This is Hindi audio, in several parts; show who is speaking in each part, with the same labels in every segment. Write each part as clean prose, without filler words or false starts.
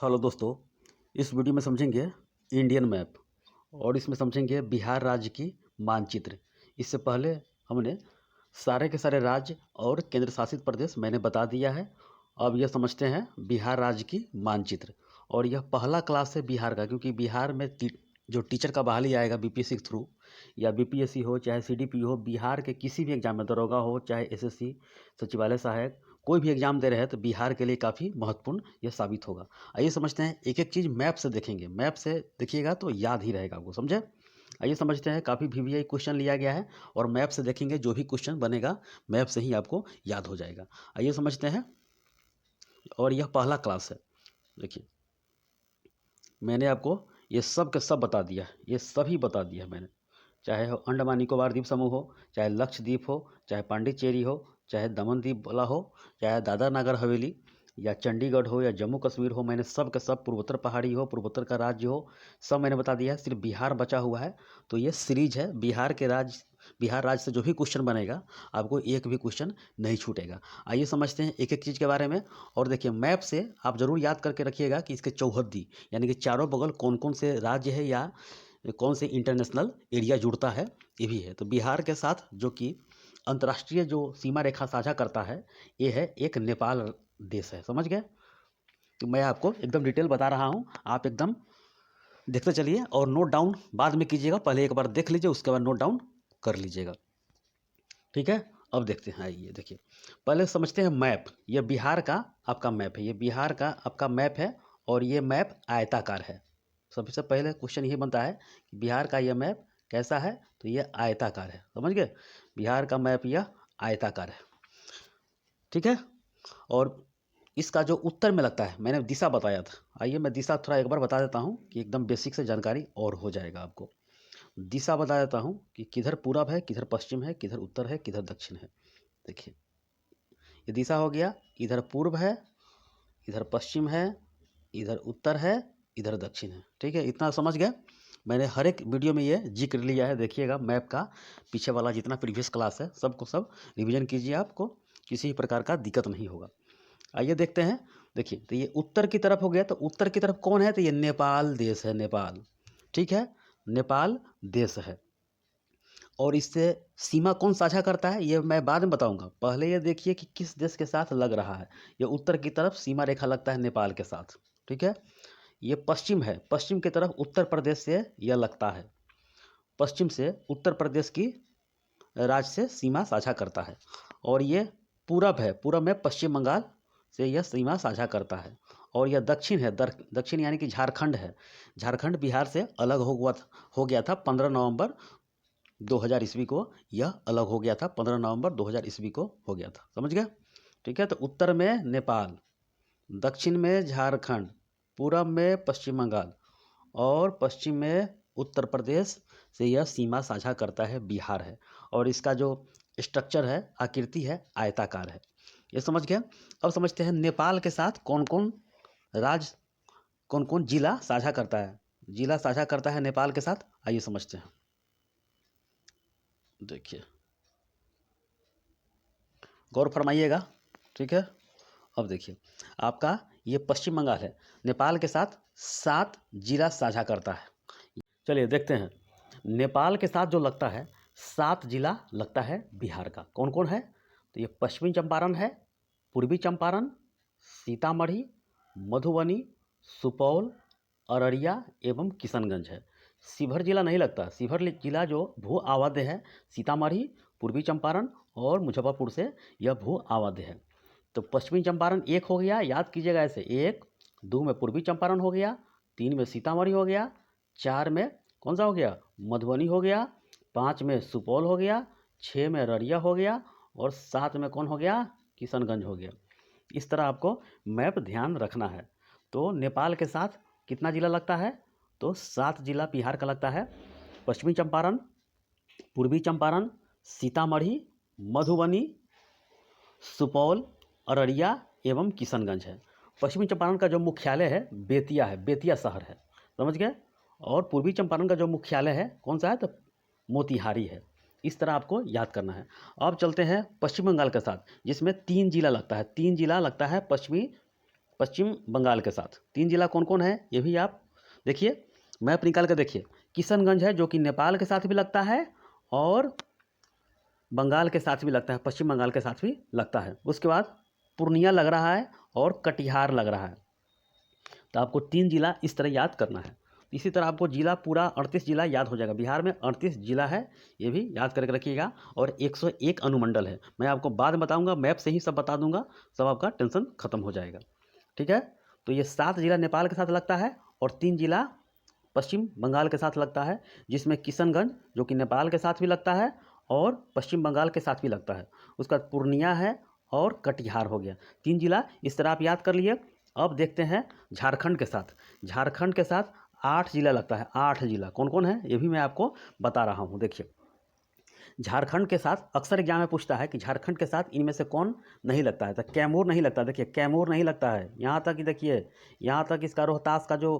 Speaker 1: हेलो दोस्तों, इस वीडियो में समझेंगे इंडियन मैप और इसमें समझेंगे बिहार राज्य की मानचित्र। इससे पहले हमने सारे के सारे राज्य और केंद्र शासित प्रदेश मैंने बता दिया है। अब यह समझते हैं बिहार राज्य की मानचित्र। और यह पहला क्लास है बिहार का, क्योंकि बिहार में जो टीचर का बहाली आएगा बीपीएससी के थ्रू या बीपीएससी हो चाहे सीडीपी हो, बिहार के किसी भी एग्जाम में, दरोगा हो चाहे एसएससी, सचिवालय सहायक, कोई भी एग्जाम दे रहे हैं तो बिहार के लिए काफ़ी महत्वपूर्ण यह साबित होगा। आइए समझते हैं, एक एक चीज़ मैप से देखेंगे। मैप से देखिएगा तो याद ही रहेगा आपको, समझे। आइए समझते हैं, काफ़ी वीवीआई क्वेश्चन लिया गया है और मैप से देखेंगे, जो भी क्वेश्चन बनेगा मैप से ही आपको याद हो जाएगा। आइए समझते हैं। और यह पहला क्लास है। देखिए, मैंने आपको ये सब के सब बता दिया, ये सभी बता दिया मैंने, चाहे हो अंडमान निकोबार द्वीप समूह हो, चाहे लक्षद्वीप हो, चाहे पांडिचेरी हो, चाहे दमन द्वीप वाला हो, चाहे दादरा नगर हवेली या चंडीगढ़ हो या जम्मू कश्मीर हो, मैंने सब के सब, पूर्वोत्तर पहाड़ी हो, पूर्वोत्तर का राज्य हो, सब मैंने बता दिया है। सिर्फ बिहार बचा हुआ है। तो ये सीरीज है बिहार के राज्य, बिहार राज्य से जो भी क्वेश्चन बनेगा आपको एक भी क्वेश्चन नहीं छूटेगा। आइए समझते हैं एक एक चीज़ के बारे में। और देखिए, मैप से आप जरूर याद करके रखिएगा कि इसके चौहद्दी यानी कि चारों बगल कौन कौन से राज्य है या कौन से इंटरनेशनल एरिया जुड़ता है, ये भी है। तो बिहार के साथ जो कि अंतर्राष्ट्रीय जो सीमा रेखा साझा करता है, ये है एक नेपाल देश है, समझ गए। तो मैं आपको एकदम डिटेल बता रहा हूँ, आप एकदम देखते चलिए और नोट डाउन बाद में कीजिएगा। पहले एक बार देख लीजिए, उसके बाद नोट डाउन कर लीजिएगा, ठीक है। अब देखते हैं, आइए देखिए, पहले समझते हैं मैप। ये बिहार का आपका मैप है, ये बिहार का आपका मैप है और ये मैप आयताकार है। सबसे पहले क्वेश्चन यही बनता है कि बिहार का यह मैप कैसा है, तो ये आयताकार है, समझ गए। बिहार का मैप यह आयताकार है, ठीक है। और इसका जो उत्तर में लगता है, मैंने दिशा बताया था। आइए मैं दिशा थोड़ा एक बार बता देता हूँ कि एकदम बेसिक से जानकारी और हो जाएगा आपको। दिशा बता देता हूँ कि किधर पूरब है, किधर पश्चिम है, किधर उत्तर है, किधर दक्षिण है। देखिए, ये दिशा हो गया, इधर पूर्व है, इधर पश्चिम है, इधर उत्तर है, इधर दक्षिण है, ठीक है। इतना समझ गए। मैंने हर एक वीडियो में ये जिक्र लिया है, देखिएगा मैप का पीछे वाला जितना प्रीवियस क्लास है सबको सब रिवीजन कीजिए, आपको किसी भी प्रकार का दिक्कत नहीं होगा। आइए देखते हैं। देखिए, तो ये उत्तर की तरफ हो गया, तो उत्तर की तरफ कौन है, तो ये नेपाल देश है, नेपाल, ठीक है, नेपाल देश है। और इससे सीमा कौन साझा करता है ये मैं बाद में बताऊंगा। पहले ये देखिए कि किस देश के साथ लग रहा है। ये उत्तर की तरफ सीमा रेखा लगता है नेपाल के साथ, ठीक है। ये पश्चिम है, पश्चिम की तरफ उत्तर प्रदेश से यह लगता है, पश्चिम से उत्तर प्रदेश की राज्य से सीमा साझा करता है। और ये पूरब है, पूरब में पश्चिम बंगाल से यह सीमा साझा करता है। और यह दक्षिण है, दक्षिण यानी कि झारखंड है, झारखंड बिहार से अलग हो गया था 15 नवंबर 2000 ईस्वी को। यह अलग हो गया था 15 नवंबर 2000 ईस्वी को हो गया था, समझ गए, ठीक है। तो उत्तर में नेपाल, दक्षिण में झारखंड, पूरब में पश्चिम बंगाल और पश्चिम में उत्तर प्रदेश से यह सीमा साझा करता है, बिहार है। और इसका जो स्ट्रक्चर है, आकृति है, आयताकार है, ये समझ गए। अब समझते हैं नेपाल के साथ कौन कौन राज्य, कौन कौन जिला साझा करता है, जिला साझा करता है नेपाल के साथ। आइए समझते हैं। देखिए, गौर फरमाइएगा, ठीक है। अब देखिए, आपका ये पश्चिम बंगाल है, नेपाल के साथ 7 जिला साझा करता है। चलिए देखते हैं, नेपाल के साथ जो लगता है 7 जिला लगता है बिहार का, कौन कौन है, तो ये पश्चिमी चंपारण है, पूर्वी चंपारण, सीतामढ़ी, मधुबनी, सुपौल, अररिया एवं किशनगंज है। शिवहर जिला नहीं लगता, शिवहर जिला जो भू आवाध्य है, सीतामढ़ी, पूर्वी चंपारण और मुजफ्फरपुर से यह भू आवाध्य है। तो पश्चिमी चंपारण एक हो गया, याद कीजिएगा ऐसे, 1, 2 में पूर्वी चंपारण हो गया, 3 में सीतामढ़ी हो गया, 4 में कौन सा हो गया, मधुबनी हो गया, 5 में सुपौल हो गया, 6 में अररिया हो गया और 7 में कौन हो गया, किशनगंज हो गया। इस तरह आपको मैप ध्यान रखना है। तो नेपाल के साथ कितना जिला लगता है, तो 7 जिला बिहार का लगता है। पश्चिमी चंपारण, पूर्वी चंपारण, सीतामढ़ी, मधुबनी, सुपौल, अररिया एवं किशनगंज है। पश्चिमी चंपारण का जो मुख्यालय है बेतिया है, बेतिया शहर है, समझ गए। और पूर्वी चंपारण का जो मुख्यालय है कौन सा है, तो मोतिहारी है। इस तरह आपको याद करना है। अब चलते हैं पश्चिम बंगाल के साथ, जिसमें 3 जिला लगता है, 3 जिला लगता है पश्चिम बंगाल के साथ। 3 जिला कौन कौन है ये भी आप देखिए, मैप निकाल कर देखिए। किशनगंज है जो कि नेपाल के साथ भी लगता है और बंगाल के साथ भी लगता है, पश्चिम बंगाल के साथ भी लगता है। उसके बाद पूर्णिया लग रहा है और कटिहार लग रहा है। तो आपको 3 जिला इस तरह याद करना है। इसी तरह आपको जिला पूरा 38 जिला याद हो जाएगा। बिहार में 38 जिला है, ये भी याद करके रखिएगा। और 101 अनुमंडल है। मैं आपको बाद में बताऊंगा, मैप से ही सब बता दूंगा, सब आपका टेंशन खत्म हो जाएगा। ठीक है, तो ये 7 जिला नेपाल के साथ लगता है और 3 जिला पश्चिम बंगाल के साथ लगता है, जिसमें किशनगंज जो कि नेपाल के साथ भी लगता है और पश्चिम बंगाल के साथ भी लगता है। उसका पूर्णिया है और कटिहार हो गया। 3 जिला इस तरह आप याद कर लिए। अब देखते हैं झारखंड के साथ। झारखंड के साथ 8 जिला लगता है। 8 जिला कौन कौन है ये भी मैं आपको बता रहा हूँ। देखिए, झारखंड के साथ अक्सर एग्जाम में पूछता है कि झारखंड के साथ इनमें से कौन नहीं लगता है। तो कैमूर नहीं लगता। देखिए, कैमूर नहीं लगता है। यहाँ तक कि देखिए, यहाँ तक इसका रोहतास का जो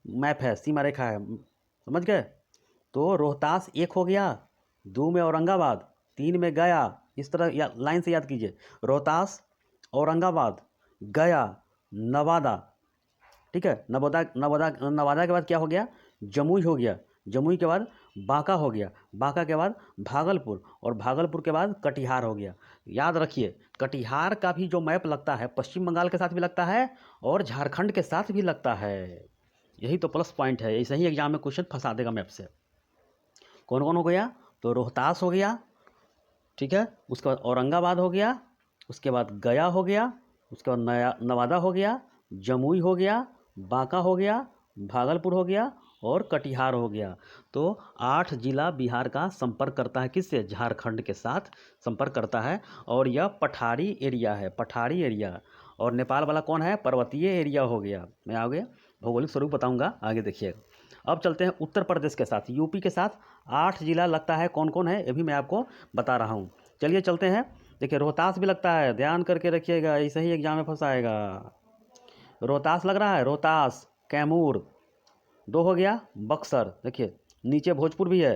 Speaker 1: मैप है, सीमा रेखा है, समझ गए। तो रोहतास 1 हो गया, 2 में औरंगाबाद, 3 में गया। इस तरह लाइन से याद कीजिए, रोहतास, औरंगाबाद, गया, नवादा। ठीक है, नवादा के बाद क्या हो गया, जमुई हो गया। जमुई के बाद बांका हो गया। बांका के बाद भागलपुर और भागलपुर के बाद कटिहार हो गया। याद रखिए, कटिहार का भी जो मैप लगता है पश्चिम बंगाल के साथ भी लगता है और झारखंड के साथ भी लगता है। यही तो प्लस पॉइंट है, ऐसे ही एग्जाम में क्वेश्चन फंसा देगा मैप से। कौन कौन हो गया, तो रोहतास हो गया, ठीक है, उसके बाद औरंगाबाद हो गया, उसके बाद गया हो गया, उसके बाद नवादा हो गया, जमुई हो गया, बांका हो गया, भागलपुर हो गया और कटिहार हो गया। तो 8 जिला बिहार का संपर्क करता है किससे, झारखंड के साथ संपर्क करता है। और यह पठारी एरिया है, पठारी एरिया। और नेपाल वाला कौन है, पर्वतीय एरिया हो गया। मैं आगे भौगोलिक स्वरूप बताऊंगा, आगे देखिएगा। अब चलते हैं उत्तर प्रदेश के साथ, यूपी के साथ 8 जिला लगता है। कौन कौन है ये भी मैं आपको बता रहा हूँ। चलिए चलते हैं। देखिए, रोहतास भी लगता है, ध्यान करके रखिएगा, ऐसे ही एग्जाम में फंसाएगा। रोहतास लग रहा है, रोहतास, कैमूर 2 हो गया, बक्सर देखिए, नीचे भोजपुर भी है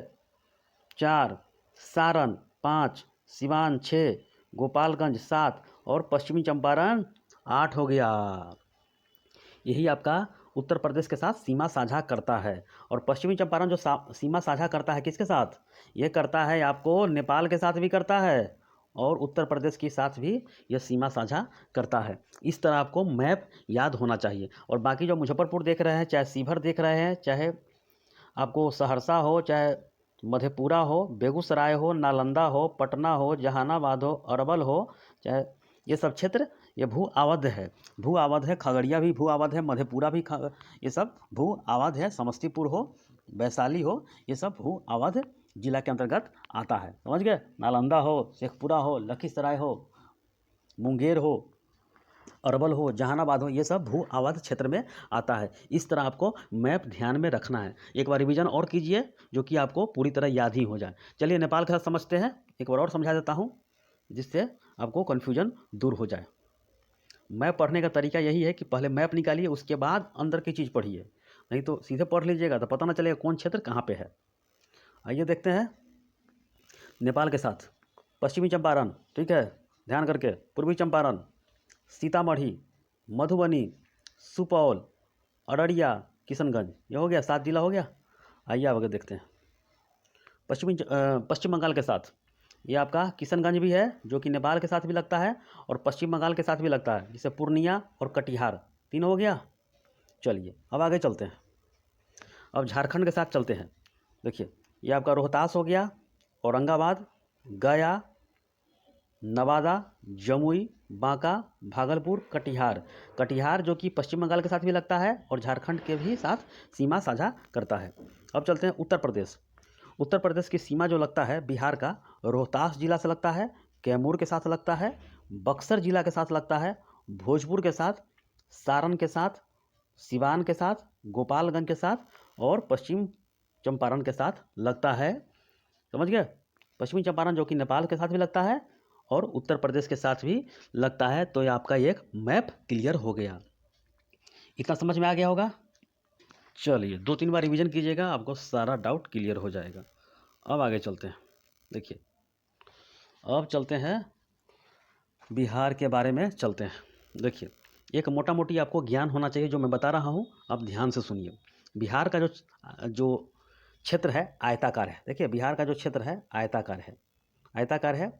Speaker 1: 4, सारण 5, सिवान 6, गोपालगंज 7 और पश्चिमी चंपारण 8 हो गया। यही आपका उत्तर प्रदेश के साथ सीमा साझा करता है। और पश्चिमी चंपारण जो सीमा साझा करता है किसके साथ, ये करता है आपको नेपाल के साथ भी करता है और उत्तर प्रदेश के साथ भी यह सीमा साझा करता है। इस तरह आपको मैप याद होना चाहिए। और बाकी जो मुजफ्फरपुर देख रहे हैं, चाहे सीभर देख रहे हैं, चाहे आपको सहरसा हो, चाहे मधेपुरा हो, बेगूसराय हो, नालंदा हो, पटना हो, जहानाबाद हो, अरवल हो, चाहे ये सब क्षेत्र ये भू आवध है। भू आवध है, खगड़िया भी भू आवध है, मधेपुरा भी ये सब भू आवध है। समस्तीपुर हो, वैशाली हो, ये सब भू आवध जिला के अंतर्गत आता है। समझ गए, नालंदा हो, शेखपुरा हो, लखीसराय हो, मुंगेर हो, अरवल हो, जहानाबाद हो, ये सब भू आवध क्षेत्र में आता है। इस तरह आपको मैप ध्यान में रखना है। एक बार रिवीजन और कीजिए जो कि आपको पूरी तरह याद ही हो जाए। चलिए नेपाल के साथ समझते हैं, एक बार और समझा देता हूँ जिससे आपको कन्फ्यूजन दूर हो जाए। मैप पढ़ने का तरीका यही है कि पहले मैप निकालिए, उसके बाद अंदर की चीज़ पढ़िए, नहीं तो सीधे पढ़ लीजिएगा तो पता ना चलेगा कौन क्षेत्र कहाँ पे है। आइए देखते हैं नेपाल के साथ। पश्चिमी चंपारण, ठीक है, ध्यान करके, पूर्वी चंपारण, सीतामढ़ी, मधुबनी, सुपौल, अररिया, किशनगंज, ये हो गया, 7 जिला हो गया। आइए आगे देखते हैं पश्चिम बंगाल के साथ। ये आपका किशनगंज भी है जो कि नेपाल के साथ भी लगता है और पश्चिम बंगाल के साथ भी लगता है, जिसे पूर्णिया और कटिहार 3 हो गया। चलिए अब आगे चलते हैं। अब झारखंड के साथ चलते हैं। देखिए, ये आपका रोहतास हो गया, औरंगाबाद, गया, नवादा, जमुई, बांका, भागलपुर, कटिहार। कटिहार जो कि पश्चिम बंगाल के साथ भी लगता है और झारखंड के भी साथ सीमा साझा करता है। अब चलते हैं उत्तर प्रदेश। उत्तर प्रदेश की सीमा जो लगता है बिहार का, रोहतास जिला से लगता है, कैमूर के साथ लगता है, बक्सर जिला के साथ लगता है, भोजपुर के साथ, सारण के साथ, सिवान के साथ, गोपालगंज के साथ और पश्चिम चंपारण के साथ लगता है। समझ गए, पश्चिमी चंपारण जो कि नेपाल के साथ भी लगता है और उत्तर प्रदेश के साथ भी लगता है। तो ये आपका एक मैप क्लियर हो गया। इतना समझ में आ गया होगा। चलिए 2-3 बार रिवीजन कीजिएगा, आपको सारा डाउट क्लियर हो जाएगा। अब आगे चलते हैं। देखिए, अब चलते हैं बिहार के बारे में चलते हैं। देखिए, एक मोटा मोटी आपको ज्ञान होना चाहिए जो मैं बता रहा हूँ, आप ध्यान से सुनिए। बिहार का जो क्षेत्र है आयताकार है। देखिए बिहार का जो क्षेत्र है आयताकार है, आयताकार है।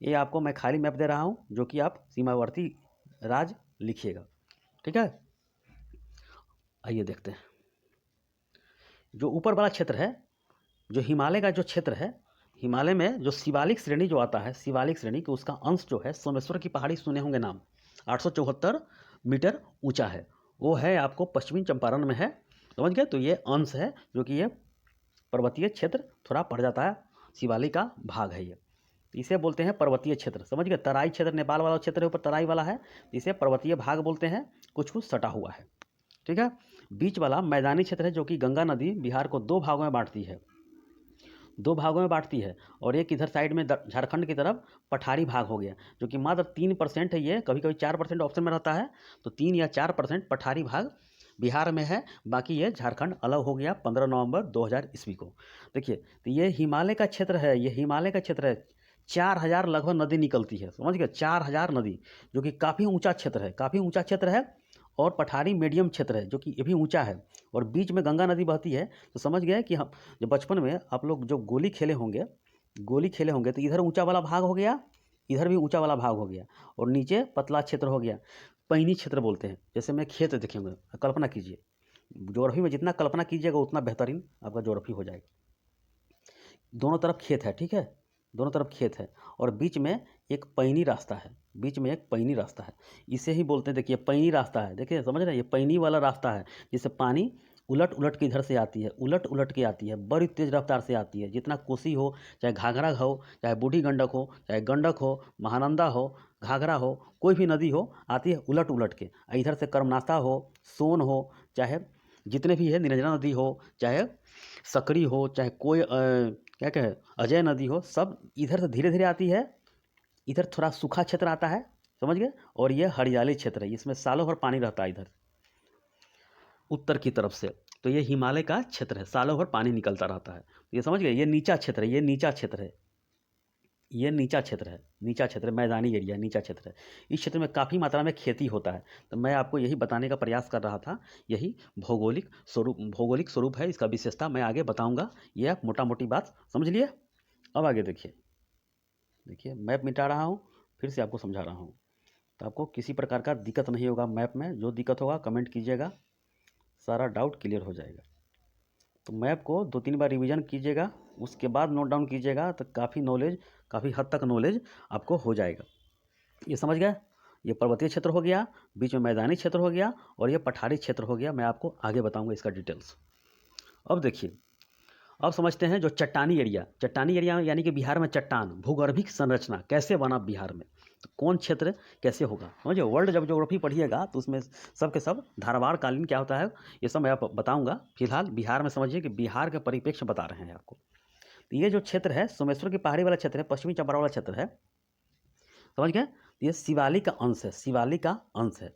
Speaker 1: ये आपको मैं खाली मैप दे रहा हूँ जो कि आप सीमावर्ती राज्य लिखिएगा, ठीक है। आइए देखते हैं। जो ऊपर वाला क्षेत्र है, जो हिमालय का जो क्षेत्र है, हिमालय में जो शिवालिक श्रेणी जो आता है, शिवालिक श्रेणी कि उसका अंश जो है, सोमेश्वर की पहाड़ी सुने होंगे नाम, 874 मीटर ऊंचा है। वो है आपको पश्चिमी चंपारण में है, समझ गए। तो ये अंश है जो कि ये पर्वतीय क्षेत्र थोड़ा पड़ जाता है, शिवालिक का भाग है ये, इसे बोलते हैं पर्वतीय क्षेत्र, समझ गए। तराई क्षेत्र नेपाल वाला क्षेत्र है, ऊपर तराई वाला है, इसे पर्वतीय भाग बोलते हैं, कुछ कुछ सटा हुआ है, ठीक है। बीच वाला मैदानी क्षेत्र है जो कि गंगा नदी बिहार को दो भागों में बांटती है, दो भागों में बांटती है। और एक इधर साइड में झारखंड की तरफ पठारी भाग हो गया जो कि मात्र 3% है, ये कभी कभी 4% ऑप्शन में रहता है, तो 3 या 4% पठारी भाग बिहार में है, बाकी ये झारखंड अलग हो गया 15 नवंबर 2000 ईस्वी को। देखिए तो ये हिमालय का क्षेत्र है, ये हिमालय का क्षेत्र है, 4000 लगभग नदी निकलती है, समझ गए, 4000 नदी, जो कि काफ़ी ऊंचा क्षेत्र है, काफ़ी ऊंचा क्षेत्र है। और पठारी मीडियम क्षेत्र है जो कि ये भी ऊंचा है, और बीच में गंगा नदी बहती है। तो समझ गए कि हम जब बचपन में आप लोग जो गोली खेले होंगे, गोली खेले होंगे, तो इधर ऊंचा वाला भाग हो गया, इधर भी ऊंचा वाला भाग हो गया, और नीचे पतला क्षेत्र हो गया, पैनी क्षेत्र बोलते हैं। जैसे मैं खेत देखेंगे, कल्पना कीजिए, ज्योग्राफी में जितना कल्पना कीजिएगा उतना बेहतरीन आपका ज्योग्राफी हो जाएगा। दोनों तरफ खेत है, ठीक है, दोनों तरफ खेत है, और बीच में एक पैनी रास्ता है, बीच में एक पैनी रास्ता है, इसे ही बोलते हैं, देखिए पैनी रास्ता है, देखिए समझ रहे हैं, ये पैनी वाला रास्ता है, जिससे पानी उलट उलट के इधर से आती है, उलट उलट के आती है, बड़ी तेज रफ्तार से आती है। जितना कोसी हो, चाहे घाघरा हो, चाहे बूढ़ी गंडक हो, चाहे गंडक हो, महानंदा हो, घाघरा हो, कोई भी नदी हो, आती है उलट उलट के। इधर से कर्मनाशा हो, सोन हो, चाहे जितने भी है, निरंजना नदी हो, चाहे सकरी हो, चाहे कोई क्या कहे अजय नदी हो, सब इधर से धीरे धीरे आती है। इधर थोड़ा सूखा क्षेत्र आता है, समझ गए, और ये हरियाली क्षेत्र है, इसमें सालों भर पानी रहता है इधर उत्तर की तरफ से। तो ये हिमालय का क्षेत्र है, सालों भर पानी निकलता रहता है। ये समझ गए, ये नीचा क्षेत्र है, ये नीचा क्षेत्र है, ये नीचा क्षेत्र है, नीचा क्षेत्र, मैदानी एरिया, नीचा क्षेत्र है। इस क्षेत्र में काफ़ी मात्रा में खेती होता है। तो मैं आपको यही बताने का प्रयास कर रहा था, यही भौगोलिक स्वरूप है, इसका विशेषता मैं आगे बताऊंगा। ये आप मोटा मोटी बात समझ लिए। अब आगे देखिए, देखिए मैप मिटा रहा हूँ, फिर से आपको समझा रहा हूँ, तो आपको किसी प्रकार का दिक्कत नहीं होगा मैप में। जो दिक्कत होगा कमेंट कीजिएगा, सारा डाउट क्लियर हो जाएगा। तो मैप को 2-3 बार रिवीजन कीजिएगा, उसके बाद नोट डाउन कीजिएगा, तो काफ़ी हद तक नॉलेज आपको हो जाएगा। ये समझ गए, ये पर्वतीय क्षेत्र हो गया, बीच में मैदानी क्षेत्र हो गया, और ये पठारी क्षेत्र हो गया। मैं आपको आगे बताऊंगा इसका डिटेल्स। अब देखिए, अब समझते हैं जो चट्टानी एरिया यानी कि बिहार में चट्टान, भूगर्भिक संरचना कैसे बना बिहार में, तो कौन क्षेत्र कैसे होगा, समझिए। वर्ल्ड जब ज्योग्राफी पढ़िएगा तो उसमें सब के सब धारवाड़ कालीन क्या होता है, ये सब मैं आप बताऊंगा। फिलहाल बिहार में समझिए कि बिहार के परिप्रेक्ष्य बता रहे हैं आपको। तो ये जो क्षेत्र है, सोमेश्वर की पहाड़ी वाला क्षेत्र है, पश्चिमी चंपारण वाला क्षेत्र है, समझ गए। ये शिवालिक का अंश है, शिवालिक का अंश है।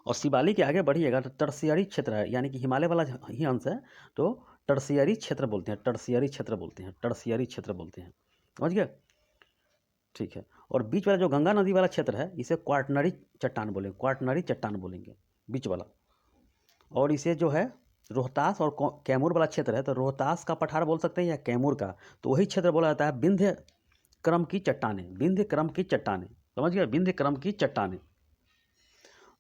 Speaker 1: और शिवालिक के आगे बढ़िएगा तो टर्शियरी क्षेत्र है, यानी कि हिमालय वाला ही अंश है, तो टर्शियरी क्षेत्र बोलते हैं, टर्शियरी क्षेत्र बोलते हैं, टर्शियरी क्षेत्र बोलते हैं, समझ गए, ठीक है। और बीच वाला जो गंगा नदी वाला क्षेत्र है, इसे क्वाटनरी चट्टान बोलेंगे, क्वाटनरी चट्टान बोलेंगे बीच वाला। और इसे जो है रोहतास और कैमूर वाला क्षेत्र है, तो रोहतास का पठार बोल सकते हैं या कैमूर का, तो वही क्षेत्र बोला जाता है विंध्य क्रम की चट्टानें, विंध्य क्रम की चट्टानें, समझ गए, विंध्य क्रम की चट्टानें।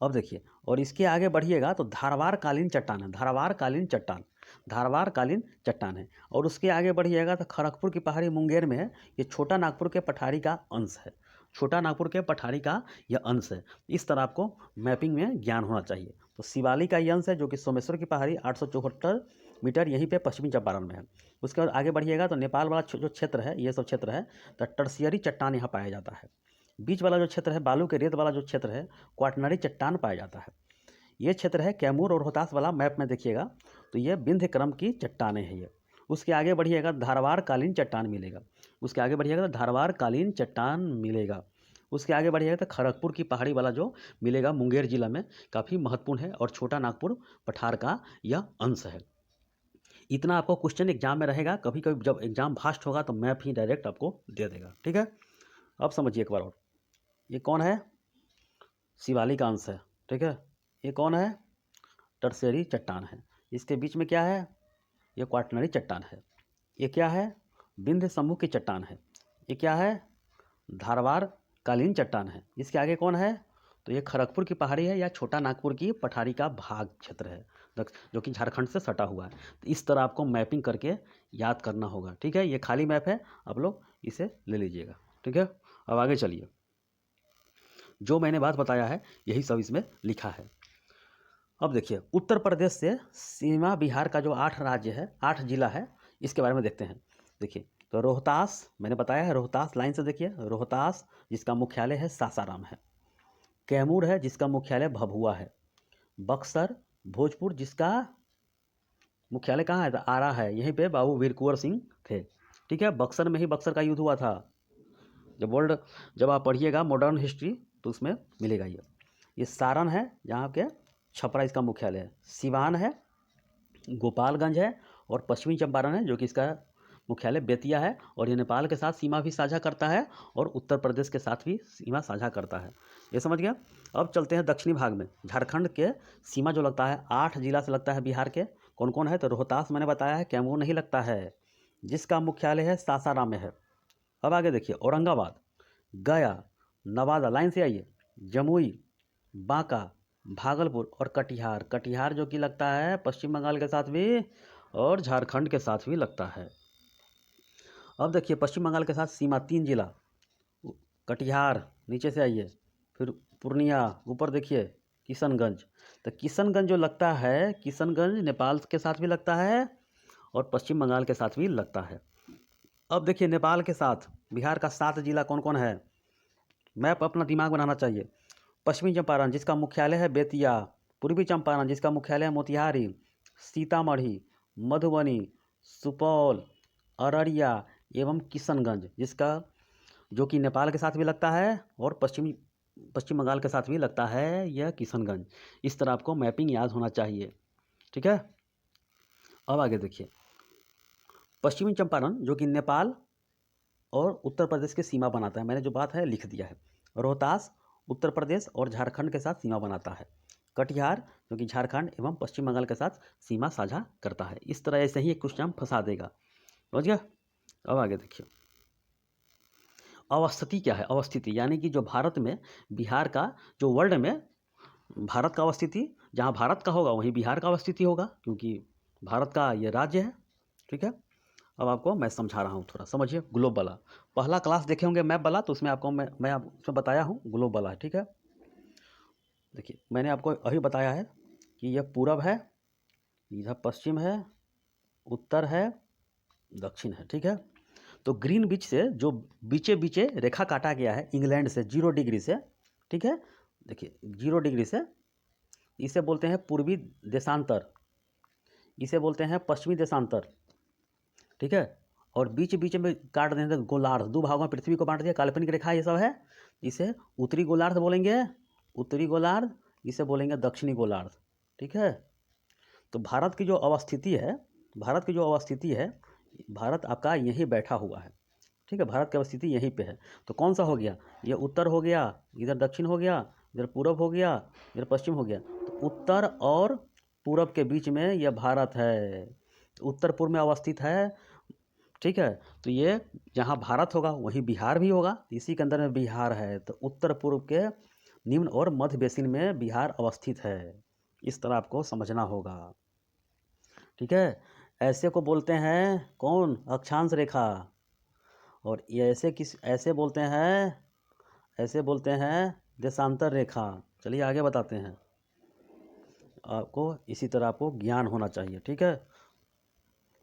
Speaker 1: अब देखिए, और इसके आगे बढ़िएगा तो धारवाड़ कालीन चट्टान है, धारवाड़ कालीन चट्टान, धारवाड़ कालीन चट्टान है। और उसके आगे बढ़िएगा तो खड़गपुर की पहाड़ी मुंगेर में है, ये छोटा नागपुर के पठारी का अंश है, छोटा नागपुर के पठारी का यह अंश है। इस तरह आपको मैपिंग में ज्ञान होना चाहिए। तो शिवालिक का ये अंश है जो कि सोमेश्वर की पहाड़ी 874 मीटर यहीं पे पश्चिमी चंपारण में है। उसके बाद आगे बढ़िएगा तो नेपाल वाला जो क्षेत्र है, ये सब क्षेत्र है, तो टर्शियरी चट्टान यहाँ पाया जाता है। बीच वाला जो क्षेत्र है, बालू के रेत वाला जो क्षेत्र है, क्वाटनरी चट्टान पाया जाता है। ये क्षेत्र है कैमूर और रोहतास वाला, मैप में देखिएगा तो ये विंध्य क्रम की चट्टानें हैं ये। उसके आगे बढ़िएगा धारवाड़ कालीन चट्टान मिलेगा, उसके आगे बढ़िएगा तो धारवाड़ कालीन चट्टान मिलेगा। उसके आगे बढ़िएगा तो खड़गपुर की पहाड़ी वाला जो मिलेगा मुंगेर जिला में, काफ़ी महत्वपूर्ण है, और छोटा नागपुर पठार का यह अंश है। इतना आपको क्वेश्चन एग्जाम में रहेगा, कभी कभी जब एग्जाम फास्ट होगा तो मैप ही डायरेक्ट आपको दे देगा, ठीक है। अब समझिए एक बार और, ये कौन है, शिवालिक का अंश है, ठीक है। ये कौन है? टर्शियरी चट्टान है। इसके बीच में क्या है? ये क्वाटरनरी चट्टान है। ये क्या है? विंध्य समूह की चट्टान है। ये क्या है? धारवाड़ कालीन चट्टान है। इसके आगे कौन है? तो ये खड़गपुर की पहाड़ी है या छोटा नागपुर की पठारी का भाग क्षेत्र है, जो कि झारखंड से सटा हुआ है। तो इस तरह आपको मैपिंग करके याद करना होगा। ठीक है, ये खाली मैप है, आप लोग इसे ले लीजिएगा। ठीक है, अब आगे चलिए। जो मैंने बात बताया है यही सब इसमें लिखा है। अब देखिए, उत्तर प्रदेश से सीमा बिहार का जो 8 राज्य है, 8 जिला है, इसके बारे में देखते हैं। देखिए, तो रोहतास मैंने बताया है, रोहतास लाइन से देखिए, रोहतास जिसका मुख्यालय है सासाराम है। कैमूर है जिसका मुख्यालय भभुआ है। बक्सर भोजपुर जिसका मुख्यालय कहाँ है? तो आरा है। यहीं पे बाबू वीर कुंवर सिंह थे। ठीक है, बक्सर में ही बक्सर का युद्ध हुआ था। जब आप पढ़िएगा मॉडर्न हिस्ट्री तो उसमें मिलेगा ये सारण है जहाँ के छपरा इसका मुख्यालय है। सिवान है, गोपालगंज है और पश्चिमी चंपारण है जो कि इसका मुख्यालय बेतिया है। और ये नेपाल के साथ सीमा भी साझा करता है और उत्तर प्रदेश के साथ भी सीमा साझा करता है। ये समझ गया। अब चलते हैं दक्षिणी भाग में। झारखंड के सीमा जो लगता है 8 जिला से लगता है बिहार के। कौन कौन है? तो रोहतास मैंने बताया है, कैमूर नहीं लगता है, जिसका मुख्यालय है सासाराम में है। अब आगे देखिए, औरंगाबाद, गया, नवादा, लाइन से आइए, जमुई, बांका, भागलपुर और कटिहार। कटिहार जो कि लगता है पश्चिम बंगाल के साथ भी और झारखंड के साथ भी लगता है। अब देखिए, पश्चिम बंगाल के साथ सीमा 3 जिला, कटिहार, नीचे से आइए, फिर पूर्णिया, ऊपर देखिए किशनगंज। तो किशनगंज जो लगता है, किशनगंज नेपाल के साथ भी लगता है और पश्चिम बंगाल के साथ भी लगता है। अब देखिए, नेपाल के साथ बिहार का 7 जिला कौन कौन है? मैप अपना दिमाग बनाना चाहिए। पश्चिमी चंपारण जिसका मुख्यालय है बेतिया, पूर्वी चंपारण जिसका मुख्यालय है मोतिहारी, सीतामढ़ी, मधुबनी, सुपौल, अररिया एवं किशनगंज जो कि नेपाल के साथ भी लगता है और पश्चिम बंगाल के साथ भी लगता है, यह किशनगंज। इस तरह आपको मैपिंग याद होना चाहिए। ठीक है, अब आगे देखिए, पश्चिमी चंपारण जो कि नेपाल और उत्तर प्रदेश की सीमा बनाता है, मैंने जो बात है लिख दिया है। रोहतास उत्तर प्रदेश और झारखंड के साथ सीमा बनाता है। कटिहार जो कि झारखंड एवं पश्चिम बंगाल के साथ सीमा साझा करता है। इस तरह ऐसे ही एक क्वेश्चन फंसा देगा। समझ गया। अब आगे देखिए, अवस्थिति क्या है? अवस्थिति यानी कि जो भारत में बिहार का, जो वर्ल्ड में भारत का अवस्थिति, जहाँ भारत का होगा वहीं बिहार का अवस्थिति होगा, क्योंकि भारत का ये राज्य है। ठीक है, अब आपको मैं समझा रहा हूँ, थोड़ा समझिए। ग्लोब वाला पहला क्लास देखे होंगे मैप वाला, तो उसमें आपको मैं आपको बताया हूँ ग्लोब वाला है। ठीक है, देखिए मैंने आपको अभी बताया है कि यह पूरब है, इधर पश्चिम है, उत्तर है, दक्षिण है। ठीक है, तो ग्रीन बीच से जो बीचे बीचे रेखा काटा गया है इंग्लैंड से 0 डिग्री से, ठीक है, देखिए 0 डिग्री से, इसे बोलते हैं पूर्वी देशांतर, इसे बोलते हैं पश्चिमी देशांतर। ठीक है, और बीच बीच में काट देते हैं गोलार्ध, 2 भागों में पृथ्वी को बांट दिया, काल्पनिक रेखा ये सब है। इसे उत्तरी गोलार्ध बोलेंगे, उत्तरी गोलार्ध, इसे बोलेंगे दक्षिणी गोलार्ध। ठीक है, तो भारत की जो अवस्थिति है, भारत आपका यहीं बैठा हुआ है। ठीक है, भारत की अवस्थिति यहीं पे है। तो कौन सा हो गया? ये उत्तर हो गया, इधर दक्षिण हो गया, इधर पूरब हो गया, इधर पश्चिम हो गया। तो उत्तर और पूरब के बीच में यह भारत है, उत्तर पूर्व में अवस्थित है। ठीक है, तो ये जहाँ भारत होगा वहीं बिहार भी होगा, इसी के अंदर में बिहार है। तो उत्तर पूर्व के निम्न और मध्य बेसिन में बिहार अवस्थित है। इस तरह आपको समझना होगा। ठीक है, ऐसे को बोलते हैं कौन? अक्षांश रेखा। और ये ऐसे बोलते हैं देशांतर रेखा। चलिए आगे बताते हैं, आपको इसी तरह आपको ज्ञान होना चाहिए। ठीक है,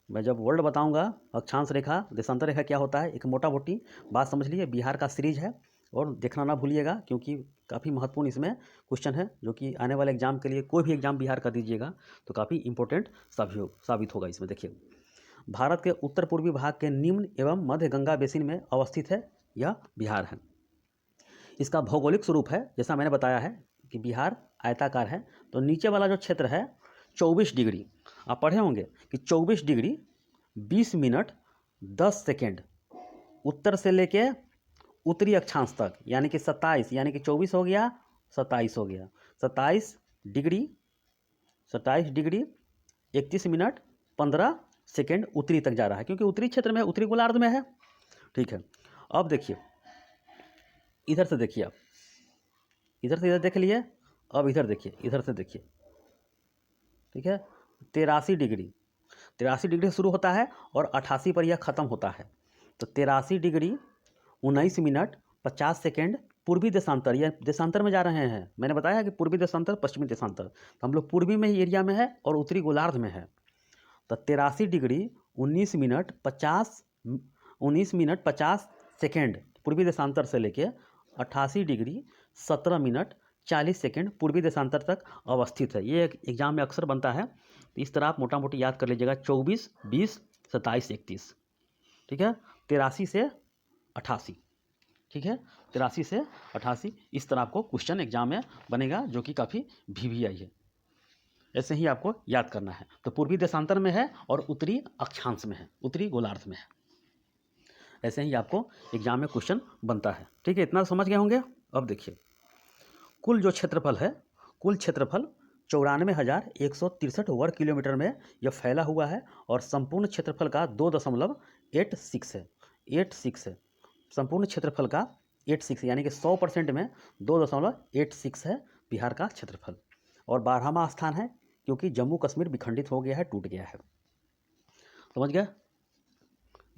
Speaker 1: मैं जब वर्ड बताऊंगा, अक्षांश रेखा, देशांतर रेखा क्या होता है, एक मोटा मोटी बात समझ लीजिए। बिहार का सीरीज है और देखना ना भूलिएगा, क्योंकि काफ़ी महत्वपूर्ण इसमें क्वेश्चन है, जो कि आने वाले एग्जाम के लिए, कोई भी एग्जाम बिहार का दीजिएगा तो काफ़ी इंपॉर्टेंट साबित होगा इसमें। देखिए, भारत के उत्तर पूर्वी भाग के निम्न एवं मध्य गंगा बेसिन में अवस्थित है यह बिहार है। इसका भौगोलिक स्वरूप है, जैसा मैंने बताया है कि बिहार आयताकार है। तो नीचे वाला जो क्षेत्र है 24 डिग्री, आप पढ़े होंगे कि 24 डिग्री 20 मिनट 10 सेकेंड उत्तर से लेके उत्तरी अक्षांश तक, यानी कि 27, यानी कि 24 हो गया, 27 हो गया, 27 डिग्री 31 मिनट 15 सेकेंड उत्तरी तक जा रहा है, क्योंकि उत्तरी क्षेत्र में, उत्तरी गोलार्ध में है। ठीक है, अब देखिए इधर से देखिए आप, इधर से इधर देख लिए, अब इधर देखिए, इधर से देखिए। ठीक है, 83 डिग्री से शुरू होता है और 88 पर यह ख़त्म होता है। तो 83 डिग्री 19 मिनट 50 सेकेंड पूर्वी देशांतर, यह देशांतर में जा रहे हैं। मैंने बताया कि पूर्वी देशांतर, पश्चिमी देशांतर, तो हम लोग पूर्वी में ही एरिया में है और उत्तरी गोलार्ध में है। तो 83 डिग्री 19 मिनट 50 सेकेंड पूर्वी देशांतर से लेके 88 डिग्री 17 मिनट 40 सेकेंड पूर्वी देशांतर तक अवस्थित है। ये एग्जाम में अक्सर बनता है, तो इस तरह आप मोटा मोटी याद कर लीजिएगा, 24, 20, 27, 31। ठीक है, 83 से 88। ठीक है, 83 से 88, इस तरह आपको क्वेश्चन एग्जाम में बनेगा, जो कि काफ़ी VVI है। ऐसे ही आपको याद करना है। तो पूर्वी देशांतर में है और उत्तरी अक्षांश में है, उत्तरी गोलार्ध में है। ऐसे ही आपको एग्जाम में क्वेश्चन बनता है। ठीक है, इतना समझ गए होंगे। अब देखिए, कुल जो क्षेत्रफल है, कुल क्षेत्रफल 94,163 वर्ग किलोमीटर में यह फैला हुआ है और संपूर्ण क्षेत्रफल का 2.86 है। 86 है संपूर्ण क्षेत्रफल का, 86 यानी कि 100% में 2.86 है बिहार का क्षेत्रफल। और 12वां स्थान है, क्योंकि जम्मू कश्मीर विखंडित हो गया है, टूट गया है। समझ गए?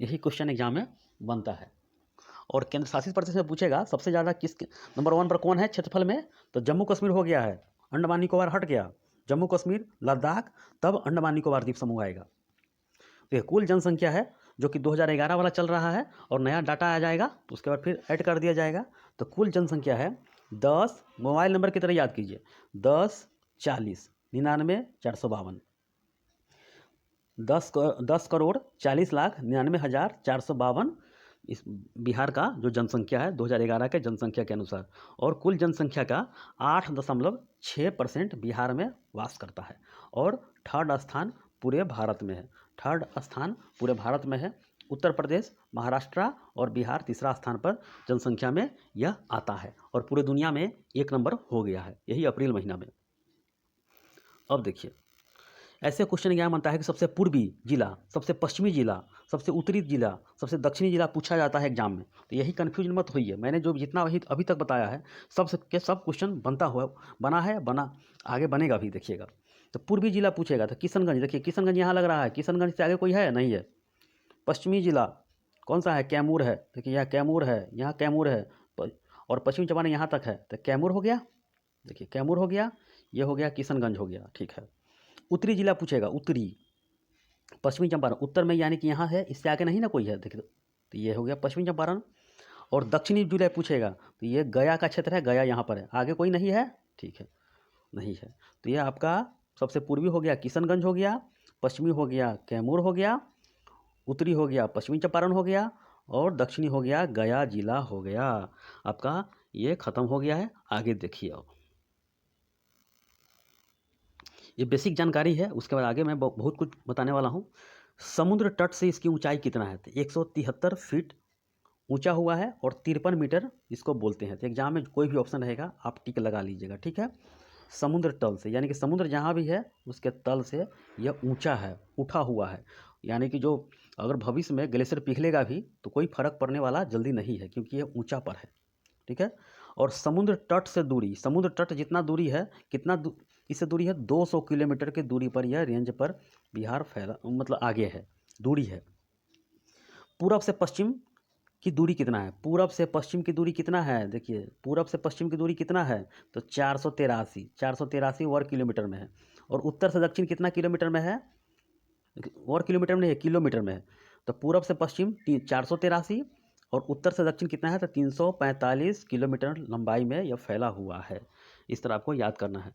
Speaker 1: यही क्वेश्चन एग्जाम में बनता है। और केंद्र शासित प्रदेश में पूछेगा सबसे ज़्यादा किस नंबर 1 पर कौन है क्षेत्रफल में, तो जम्मू कश्मीर हो गया है, अंडमान निकोबार हट गया, जम्मू कश्मीर, लद्दाख, तब अंडमान निकोबार द्वीप समूह आएगा। तो ये कुल जनसंख्या है, जो कि 2011 वाला चल रहा है और नया डाटा आ जाएगा, उसके बाद फिर ऐड कर दिया जाएगा। तो कुल जनसंख्या है 10, मोबाइल नंबर की तरह याद कीजिए, 10 40 99 452, 10 करोड़ 40 लाख 99,452 इस बिहार का जो जनसंख्या है 2011 के जनसंख्या के अनुसार। और कुल जनसंख्या का 8.6% बिहार में वास करता है और थर्ड स्थान पूरे भारत में है। थर्ड स्थान पूरे भारत में है। उत्तर प्रदेश, महाराष्ट्र और बिहार तीसरा स्थान पर जनसंख्या में यह आता है और पूरे दुनिया में 1 नंबर हो गया है, यही अप्रैल महीना में। अब देखिए, ऐसे क्वेश्चन यहाँ बनता है कि सबसे पूर्वी जिला, सबसे पश्चिमी जिला, सबसे उत्तरी जिला, सबसे दक्षिणी जिला पूछा जाता है एग्जाम में। तो यही कन्फ्यूजन मत होइए, मैंने जो जितना अभी तक बताया है सब के सब क्वेश्चन बना है, आगे बनेगा भी, देखिएगा। तो पूर्वी जिला पूछेगा तो किशनगंज, देखिए किशनगंज यहाँ लग रहा है, किशनगंज से आगे कोई है नहीं है। पश्चिमी जिला कौन सा है, कैमूर है, देखिए यहाँ कैमूर है, यहाँ कैमूर है, और पश्चिमी चंपारण यहाँ तक है, तो कैमूर हो गया, देखिए कैमूर हो गया, ये हो गया किशनगंज हो गया। ठीक है, उत्तरी जिला पूछेगा, उत्तरी, पश्चिमी चंपारण उत्तर में यानी कि यहाँ है, इससे आगे नहीं ना कोई है, देखिए तो ये हो गया पश्चिमी चंपारण। और दक्षिणी जिला पूछेगा तो ये गया का क्षेत्र है, गया यहाँ पर है, आगे कोई नहीं है, ठीक है, नहीं है। तो ये आपका सबसे पूर्वी हो गया किशनगंज हो गया, पश्चिमी हो गया कैमूर हो गया, उत्तरी हो गया पश्चिमी चंपारण हो गया, और दक्षिणी हो गया गया जिला हो गया। आपका ये खत्म हो गया है। आगे देखिए, अब ये बेसिक जानकारी है, उसके बाद आगे मैं बहुत कुछ बताने वाला हूँ। समुद्र तट से इसकी ऊंचाई कितना है, तो 173 फीट ऊंचा हुआ है और 53 मीटर इसको बोलते हैं। तो एग्जाम में कोई भी ऑप्शन रहेगा आप टिक लगा लीजिएगा। ठीक है, समुद्र तल से यानी कि समुद्र जहाँ भी है उसके तल से यह ऊंचा है, उठा हुआ है, यानी कि जो अगर भविष्य में ग्लेशियर पिघलेगा भी तो कोई फर्क पड़ने वाला जल्दी नहीं है, क्योंकि यह ऊंचा पर है। ठीक है, और समुद्र तट से दूरी, समुद्र तट जितना दूरी है, इससे दूरी है 200 किलोमीटर की दूरी पर यह रेंज पर बिहार फैला, मतलब आगे है, दूरी है। पूरब से पश्चिम की दूरी कितना है, पूरब से पश्चिम की दूरी कितना है, देखिए पूरब से पश्चिम की दूरी कितना है, तो 483 वर्ग किलोमीटर में है। और उत्तर से दक्षिण कितना किलोमीटर में है, वर्ग किलोमीटर में नहीं है, किलोमीटर में है। तो पूरब से पश्चिम 483 और उत्तर से दक्षिण कितना है, तो 345 किलोमीटर लंबाई में यह फैला हुआ है। इस तरह आपको याद करना है।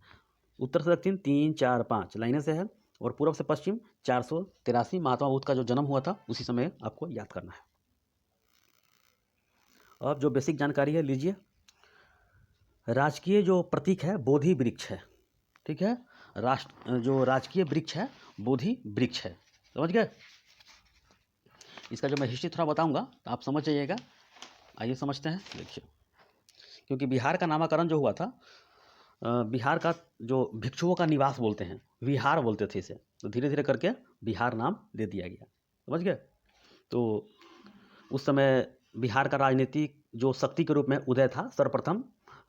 Speaker 1: उत्तर से दक्षिण 3, 4, 5 लाइनें से है और पूर्व से पश्चिम 483, महात्मा बुद्ध का जो जन्म हुआ था उसी समय आपको याद करना है। अब जो बेसिक जानकारी है लीजिए। राजकीय जो प्रतीक है बोधि वृक्ष है। ठीक है, जो राजकीय वृक्ष है बोधि वृक्ष है। समझ गए? इसका जो मैं हिस्ट्री थोड़ा बताऊंगा तो आप समझ जाइएगा। आइए समझते हैं। देखिए, क्योंकि बिहार का नामकरण जो हुआ था बिहार का जो भिक्षुओं का निवास बोलते हैं, विहार बोलते थे इसे, तो धीरे धीरे करके बिहार नाम दे दिया गया। समझ गए। तो उस समय बिहार का राजनीतिक जो शक्ति के रूप में उदय था, सर्वप्रथम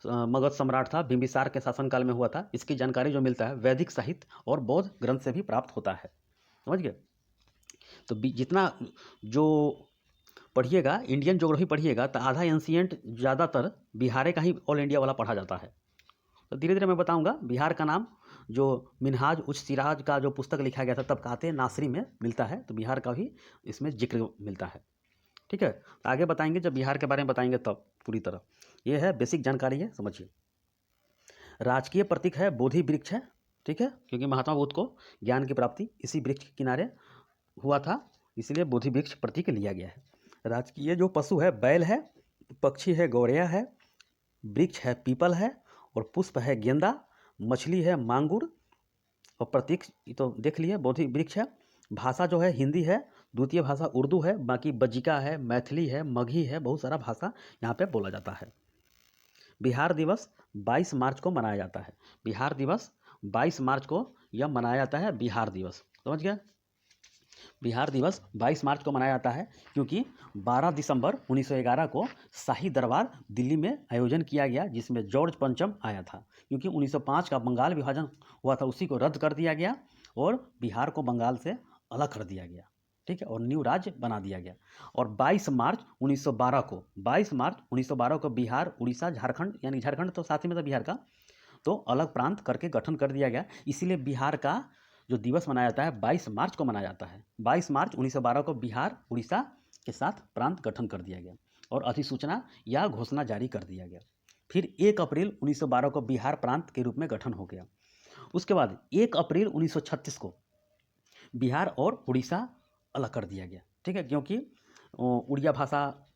Speaker 1: मगध सम्राट था, बिंबिसार के शासनकाल में हुआ था। इसकी जानकारी जो मिलता है वैदिक साहित्य और बौद्ध ग्रंथ से भी प्राप्त होता है। समझ गए। तो जितना जो पढ़िएगा, इंडियन ज्योग्राफी पढ़िएगा, तो आधा एंशिएंट ज़्यादातर बिहार का ही ऑल इंडिया वाला पढ़ा जाता है। तो धीरे धीरे मैं बताऊंगा। बिहार का नाम जो मिनहाज उच सिराज का जो पुस्तक लिखा गया था तबकाते नासरी में मिलता है, तो बिहार का भी इसमें जिक्र मिलता है। ठीक है, तो आगे बताएंगे, जब बिहार के बारे में बताएंगे तब पूरी तरह। ये है बेसिक जानकारी है, समझिए। राजकीय प्रतीक है बोधि वृक्ष है। ठीक है, क्योंकि महात्मा बुद्ध को ज्ञान की प्राप्ति इसी वृक्ष के किनारे हुआ था, इसलिए बोधि वृक्ष प्रतीक लिया गया है। राजकीय जो पशु है बैल है, पक्षी है गौरैया है, वृक्ष है पीपल है, और पुष्प है गेंदा, मछली है मांगुर, और प्रतीक तो देख लिए बोधि वृक्ष है। भाषा जो है हिंदी है, द्वितीय भाषा उर्दू है, बाकी बज्जिका है, मैथिली है, मगही है, बहुत सारा भाषा यहाँ पे बोला जाता है। बिहार दिवस 22 मार्च को मनाया जाता है। बिहार दिवस 22 मार्च को यह मनाया जाता है, बिहार दिवस। समझ गया। बिहार दिवस 22 मार्च को मनाया जाता है क्योंकि 12 दिसंबर 1911 को शाही दरबार दिल्ली में आयोजन किया गया, जिसमें जॉर्ज पंचम आया था। क्योंकि 1905 का बंगाल विभाजन हुआ था, उसी को रद्द कर दिया गया और बिहार को बंगाल से अलग कर दिया गया। ठीक है, और न्यू राज्य बना दिया गया। और 22 मार्च 1912 को बिहार, उड़ीसा, झारखंड, यानी झारखंड तो साथ ही में था बिहार का, तो अलग प्रांत करके गठन कर दिया गया। इसीलिए बिहार का जो दिवस मनाया जाता है 22 मार्च को मनाया जाता है। 22 मार्च 1912 को बिहार, उड़ीसा के साथ प्रांत गठन कर दिया गया और अधिसूचना या घोषणा जारी कर दिया गया। फिर 1 अप्रैल 1912 को बिहार प्रांत के रूप में गठन हो गया। उसके बाद 1 अप्रैल 1936 को बिहार और उड़ीसा अलग कर दिया गया। ठीक है, क्योंकि उड़िया भाषा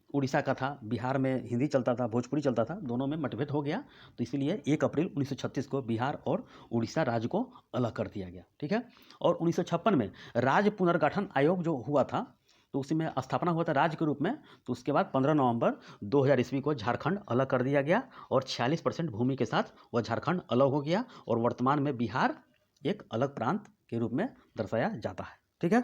Speaker 1: उड़ीसा का था, बिहार में हिंदी चलता था, भोजपुरी चलता था, दोनों में मतभेद हो गया, तो इसीलिए 1 अप्रैल 1936 को बिहार और उड़ीसा राज्य को अलग कर दिया गया। ठीक है, और 1956 में राज्य पुनर्गठन आयोग जो हुआ था, तो उसी में स्थापना हुआ था राज्य के रूप में। तो उसके बाद 15 नवंबर 2000 ईस्वी को झारखंड अलग कर दिया गया और 46% भूमि के साथ वह झारखंड अलग हो गया और वर्तमान में बिहार एक अलग प्रांत के रूप में दर्शाया जाता है। ठीक है,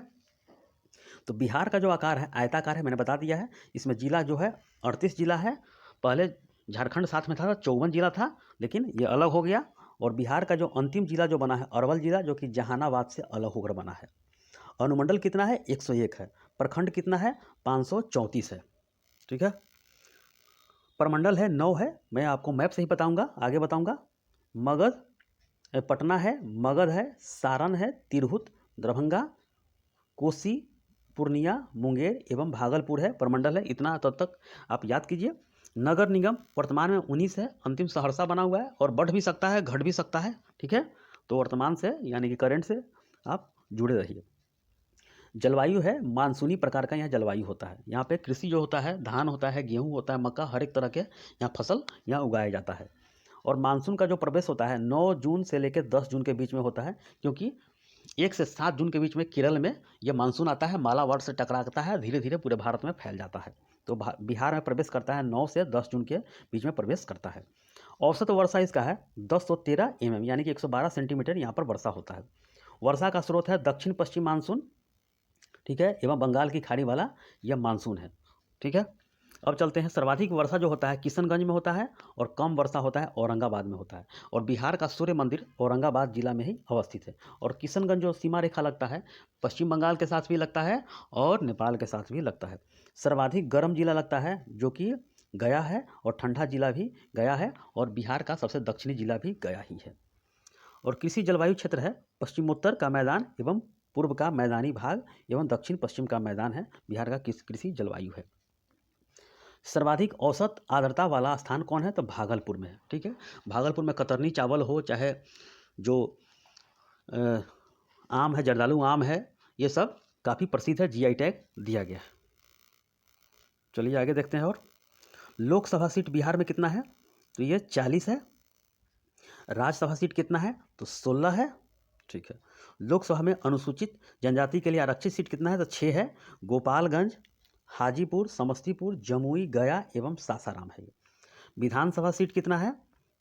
Speaker 1: तो बिहार का जो आकार है आयताकार है, मैंने बता दिया है। इसमें जिला जो है 38 जिला है। पहले झारखंड साथ में था, 54 जिला था, लेकिन ये अलग हो गया। और बिहार का जो अंतिम जिला जो बना है अरवल जिला, जो कि जहानाबाद से अलग होकर बना है। अनुमंडल कितना है? 101 है। प्रखंड कितना है? 534 है। ठीक है, प्रमंडल है 9 है। मैं आपको मैप से ही बताऊंगा, आगे बताऊंगा। मगध पटना है, मगध है, सारण है, तिरहुत, दरभंगा, कोसी, पूर्णिया, मुंगेर एवं भागलपुर है, प्रमंडल है। इतना तब तक आप याद कीजिए। नगर निगम वर्तमान में 19 है, अंतिम सहरसा बना हुआ है और बढ़ भी सकता है, घट भी सकता है। ठीक है, तो वर्तमान से यानी कि करंट से आप जुड़े रहिए। जलवायु है मानसूनी प्रकार का यहाँ जलवायु होता है। यहाँ पे कृषि जो होता है, धान होता है, गेहूँ होता है, मक्का, हर एक तरह के यहाँ फसल यहाँ उगाया जाता है। और मानसून का जो प्रवेश होता है 9 जून से लेकर 10 जून के बीच में होता है, क्योंकि 1 से 7 जून के बीच में केरल में यह मानसून आता है, मालाबार से टकराता है, धीरे धीरे पूरे भारत में फैल जाता है। तो बिहार में प्रवेश करता है 9 से 10 जून के बीच में प्रवेश करता है। औसत वर्षा इसका है 1013 mm, यानी कि 112 सेंटीमीटर यहाँ पर वर्षा होता है। वर्षा का स्रोत है दक्षिण पश्चिम मानसून, ठीक है, एवं बंगाल की खाड़ी वाला यह मानसून है। ठीक है, अब चलते हैं। सर्वाधिक वर्षा जो होता है किशनगंज में होता है और कम वर्षा होता है औरंगाबाद में होता है। और बिहार का सूर्य मंदिर औरंगाबाद जिला में ही अवस्थित है। और किशनगंज जो सीमा रेखा लगता है पश्चिम बंगाल के साथ भी लगता है और नेपाल के साथ भी लगता है। सर्वाधिक गर्म जिला लगता है जो कि गया है, और ठंडा जिला भी गया है, और बिहार का सबसे दक्षिणी जिला भी गया ही है। और कृषि जलवायु क्षेत्र है पश्चिमोत्तर का मैदान एवं पूर्व का मैदानी भाग एवं दक्षिण पश्चिम का मैदान है, बिहार का कृषि जलवायु है। सर्वाधिक औसत आर्द्रता वाला स्थान कौन है? तो भागलपुर में है। ठीक है, भागलपुर में कतरनी चावल हो, चाहे जो आम है, जर्दालू आम है, ये सब काफ़ी प्रसिद्ध है, GI टैग दिया गया है। चलिए आगे देखते हैं। और लोकसभा सीट बिहार में कितना है? तो ये 40 है। राज्यसभा सीट कितना है? तो 16 है। ठीक है, लोकसभा में अनुसूचित जनजाति के लिए आरक्षित सीट कितना है? तो 6 है। गोपालगंज, हाजीपुर, समस्तीपुर, जमुई, गया एवं सासाराम है। विधानसभा सीट कितना है?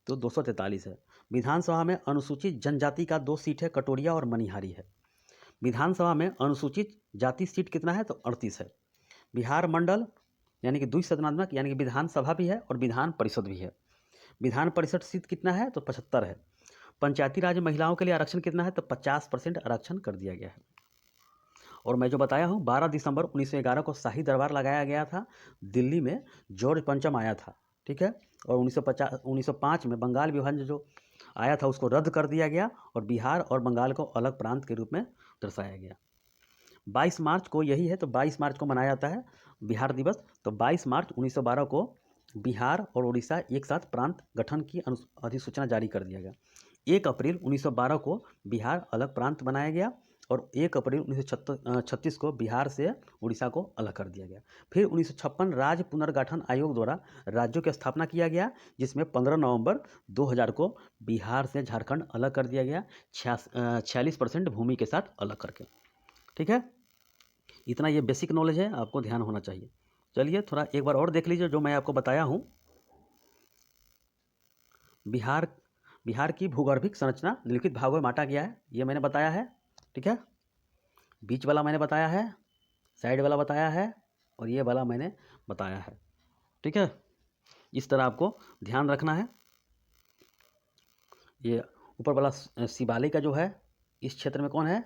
Speaker 1: तो 243 है। विधानसभा में अनुसूचित जनजाति का 2 सीट है, कटोरिया और मनिहारी है। विधानसभा में अनुसूचित जाति सीट कितना है, तो 38 है। बिहार मंडल यानी कि द्विसदनात्मक यानी कि विधानसभा भी है और विधान परिषद भी है। विधान परिषद सीट कितना है, तो 75 है। पंचायती राज महिलाओं के लिए आरक्षण कितना है, तो 50% आरक्षण कर दिया गया है। और मैं जो बताया हूँ 12 दिसंबर 1911 को शाही दरबार लगाया गया था। दिल्ली में जॉर्ज पंचम आया था, ठीक है। और 1905 में बंगाल विभाजन जो आया था उसको रद्द कर दिया गया और बिहार और बंगाल को अलग प्रांत के रूप में दर्शाया गया। 22 मार्च को यही है, तो 22 मार्च को मनाया जाता है बिहार दिवस। तो 22 मार्च 1912 को बिहार और उड़ीसा एक साथ प्रांत गठन की अधिसूचना जारी कर दिया गया। 1 अप्रैल 1912 को बिहार अलग प्रांत बनाया गया और 1 अप्रैल 1936 को बिहार से उड़ीसा को अलग कर दिया गया। फिर 1956 राज्य पुनर्गठन आयोग द्वारा राज्यों की स्थापना किया गया, जिसमें 15 नवंबर 2000 को बिहार से झारखंड अलग कर दिया गया, 46% भूमि के साथ अलग करके, ठीक है। इतना ये बेसिक नॉलेज है, आपको ध्यान होना चाहिए। चलिए थोड़ा एक बार और देख लीजिए जो मैं आपको बताया हूँ। बिहार की भूगर्भिक संरचना निम्नलिखित भागों में बांटा गया है, ये मैंने बताया है, ठीक है। बीच वाला मैंने बताया है, साइड वाला बताया है और ये वाला मैंने बताया है, ठीक है। इस तरह आपको ध्यान रखना है। ये ऊपर वाला शिवालिक का जो है इस क्षेत्र में कौन है,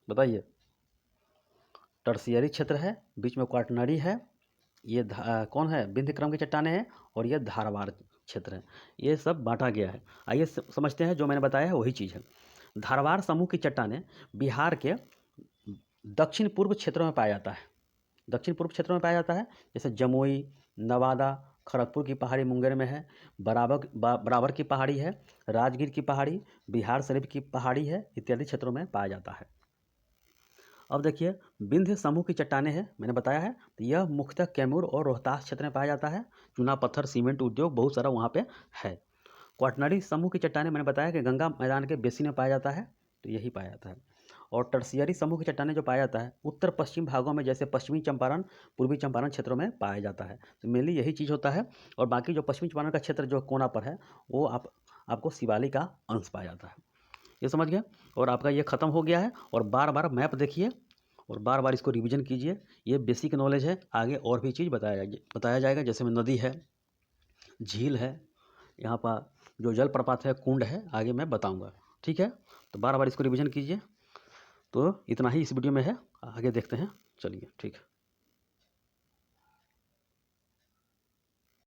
Speaker 1: बताइए। टर्शियरी क्षेत्र है, बीच में क्वाटरनरी है, ये कौन है, विंध्य क्रम की चट्टानें हैं और ये धारवाड़ क्षेत्र है। ये सब बांटा गया है। आइए समझते हैं, जो मैंने बताया है वही चीज़ है। धारवाड़ समूह की चट्टानें बिहार के दक्षिण पूर्व क्षेत्रों में पाया जाता है। दक्षिण पूर्व क्षेत्रों में पाया जाता है, जैसे जमुई, नवादा, खड़गपुर की पहाड़ी मुंगेर में है, बराबर की पहाड़ी है, राजगीर की पहाड़ी, बिहार शरीफ की पहाड़ी है, इत्यादि क्षेत्रों में पाया जाता है। अब देखिए विंध्य समूह की चट्टानें हैं, मैंने बताया है, तो यह मुख्यतः कैमूर और रोहतास क्षेत्र में पाया जाता है। चूना पत्थर सीमेंट उद्योग बहुत सारा वहाँ पे है। क्वाटरनरी समूह की चट्टानें मैंने बताया कि गंगा मैदान के बेसिन में पाया जाता है, तो यही पाया जाता है। और टर्शियरी समूह की चट्टानें जो पाया जाता है उत्तर पश्चिम भागों में, जैसे पश्चिमी चंपारण, पूर्वी चंपारण क्षेत्रों में पाया जाता है। तो मेनली यही चीज़ होता है। और बाकी जो पश्चिमी चंपारण का क्षेत्र जो कोना पर है वो आपको शिवालिक का अंश पाया जाता है। ये समझ गए। और आपका ये ख़त्म हो गया है। और बार बार मैप देखिए और बार बार इसको रिवीजन कीजिए। ये बेसिक नॉलेज है, आगे और भी चीज़ बताया जाएगा, जैसे में नदी है, झील है, यहाँ पर जो जलप्रपात है, कुंड है, आगे मैं बताऊंगा, ठीक है। तो बार बार इसको रिवीजन कीजिए। तो इतना ही इस वीडियो में है, आगे देखते हैं। चलिए ठीक है।